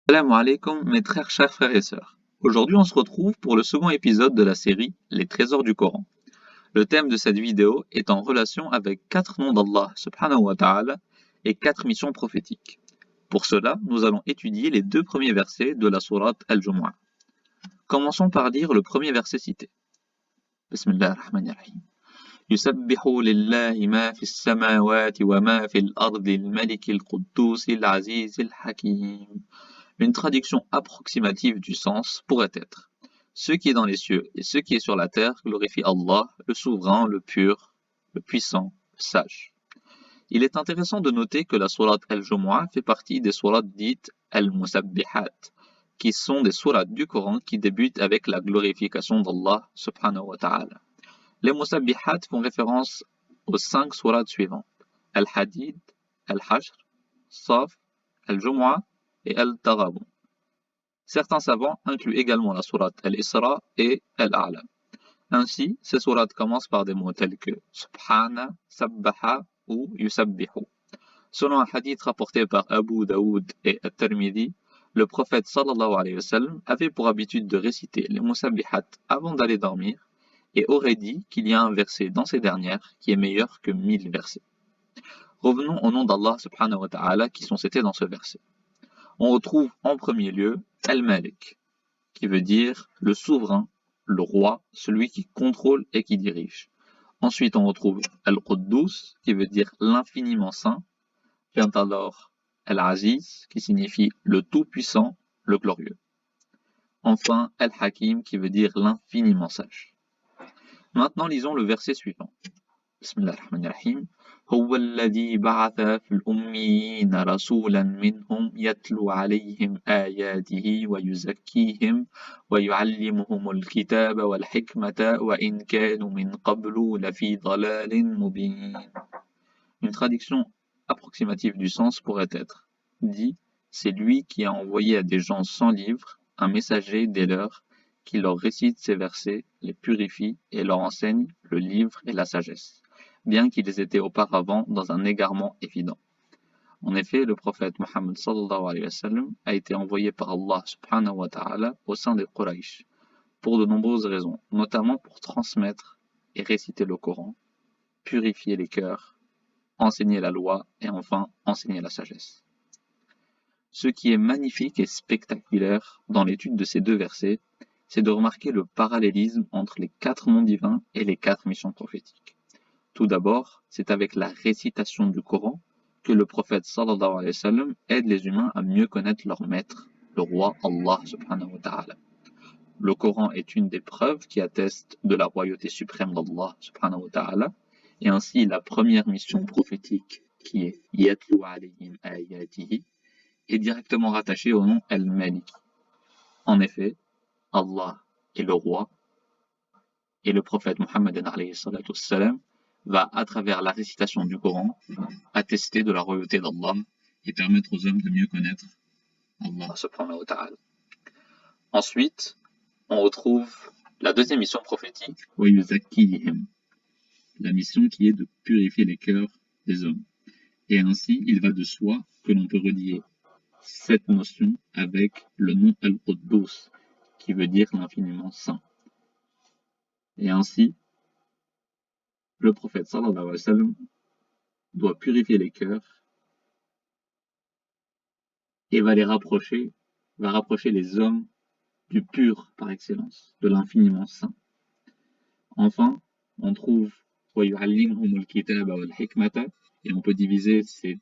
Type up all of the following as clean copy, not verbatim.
Salam alaikum, mes très chers frères et sœurs. Aujourd'hui, on se retrouve pour le second épisode de la série Les trésors du Coran. Le thème de cette vidéo est en relation avec 4 noms d'Allah subhanahu wa ta'ala et 4 missions prophétiques. Pour cela, nous allons étudier les 2 premiers versets de la sourate Al-Jumu'ah. Commençons par lire le premier verset cité. Bismillah ar-Rahman ar-Rahim. يسبح لله ما في السماوات وما في الأرض الملك القدوس العزيز الحكيم. Une traduction approximative du sens pourrait être: ce qui est dans les cieux et ce qui est sur la terre glorifie Allah, le souverain, le pur, le puissant, le sage. Il est intéressant de noter que la sourate Al-Jumu'ah fait partie des sourates dites Al-Musabbihat, qui sont des sourates du Coran qui débutent avec la glorification d'Allah subhanahu wa ta'ala. Les Musabbihat font référence aux 5 sourates suivantes: Al-Hadid, Al-Hashr, Saf, Al-Jumu'ah et Al-Taghabun. Certains savants incluent également la sourate Al-Isra et Al-A'la. Ainsi, ces sourates commencent par des mots tels que Subhana, Sabbaha ou Yusabbihu. Selon un hadith rapporté par Abu Daoud et At-Tirmidhi, le prophète sallallahu alayhi wa sallam avait pour habitude de réciter les Musabbihat avant d'aller dormir et aurait dit qu'il y a un verset dans ces dernières qui est meilleur que 1000 versets. Revenons au nom d'Allah subhanahu wa ta'ala qui sont cités dans ce verset. On retrouve en premier lieu Al-Malik, qui veut dire le souverain, le roi, celui qui contrôle et qui dirige. Ensuite, on retrouve Al-Quddus, qui veut dire l'infiniment saint. Vient alors Al-Aziz, qui signifie le tout-puissant, le glorieux. Enfin, Al-Hakim, qui veut dire l'infiniment sage. Maintenant, lisons le verset suivant. Bismillah ar-Rahman ar-Rahim. هو الذي بعث في الأميين رسولا منهم يتلو عليهم آياته ويزكيهم ويعلمهم الكتاب والحكمة وإن كانوا من قبل لفي ضلال مبين. Une traduction approximative du sens pourrait être: dit, c'est lui qui a envoyé à des gens sans livre un messager des leurs qui leur récite ces versets, les purifie et leur enseigne le livre et la sagesse, bien qu'ils étaient auparavant dans un égarement évident. En effet, le prophète Mohammed sallallahu alayhi wa sallam a été envoyé par Allah subhanahu wa ta'ala au sein des Quraysh, pour de nombreuses raisons, notamment pour transmettre et réciter le Coran, purifier les cœurs, enseigner la loi et enfin enseigner la sagesse. Ce qui est magnifique et spectaculaire dans l'étude de ces 2 versets, c'est de remarquer le parallélisme entre les 4 noms divins et les 4 missions prophétiques. Tout d'abord, c'est avec la récitation du Coran que le prophète sallallahu alayhi wa sallam aide les humains à mieux connaître leur maître, le roi Allah subhanahu wa ta'ala. Le Coran est une des preuves qui atteste de la royauté suprême d'Allah subhanahu wa ta'ala, et ainsi la première mission prophétique qui est Yatlu alayhim ayatihi est directement rattachée au nom Al-Malik. En effet, Allah est le roi et le prophète Mohammed alayhi salatu wassalam va, à travers la récitation du Coran, attester de la royauté d'Allah et permettre aux hommes de mieux connaître Allah subhanahu wa ta'ala. Ensuite, on retrouve la deuxième mission prophétique, wa yuzakkihim, la mission qui est de purifier les cœurs des hommes. Et ainsi, il va de soi que l'on peut relier cette notion avec le nom Al-Quddus, qui veut dire l'infiniment saint. Et ainsi, le prophète sallallahu alayhi wa sallam doit purifier les cœurs et va rapprocher les hommes du pur par excellence, de l'infiniment saint. Enfin, on trouve وَيُعَلِّمْهُمُ الْكِتَابَ وَالْحِكْمَةَ, et on peut diviser cette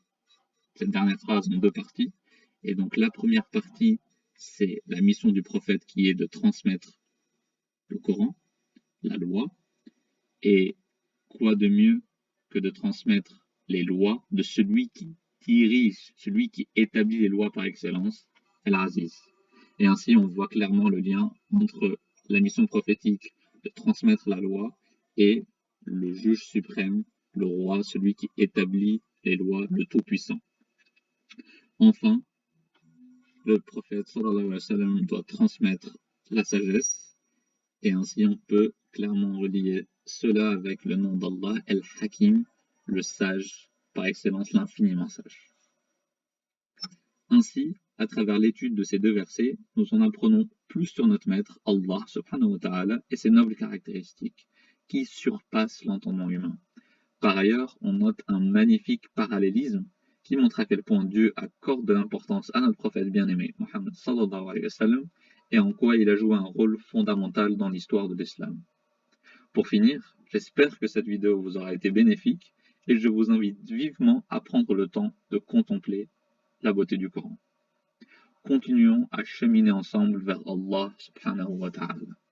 dernière phrase en 2 parties. Et donc la première partie, c'est la mission du prophète qui est de transmettre le Coran, la loi, et quoi de mieux que de transmettre les lois de celui qui dirige, celui qui établit les lois par excellence, Al-Aziz. Et ainsi on voit clairement le lien entre la mission prophétique de transmettre la loi et le juge suprême, le roi, celui qui établit les lois, le Tout-Puissant. Enfin, le prophète sallallahu alayhi wa sallam doit transmettre la sagesse, et ainsi on peut clairement relier cela avec le nom d'Allah, Al-Hakim, le sage, par excellence l'infiniment sage. Ainsi, À travers l'étude de ces deux versets, nous en apprenons plus sur notre Maître, Allah subhanahu wa ta'ala, et ses nobles caractéristiques, qui surpassent l'entendement humain. Par ailleurs, on note un magnifique parallélisme qui montre à quel point Dieu accorde de l'importance à notre prophète bien-aimé, Mohammed sallallahu alayhi wa sallam, et en quoi il a joué un rôle fondamental dans l'histoire de l'islam. Pour finir, j'espère que cette vidéo vous aura été bénéfique et je vous invite vivement à prendre le temps de contempler la beauté du Coran. Continuons à cheminer ensemble vers Allah subhanahu wa ta'ala.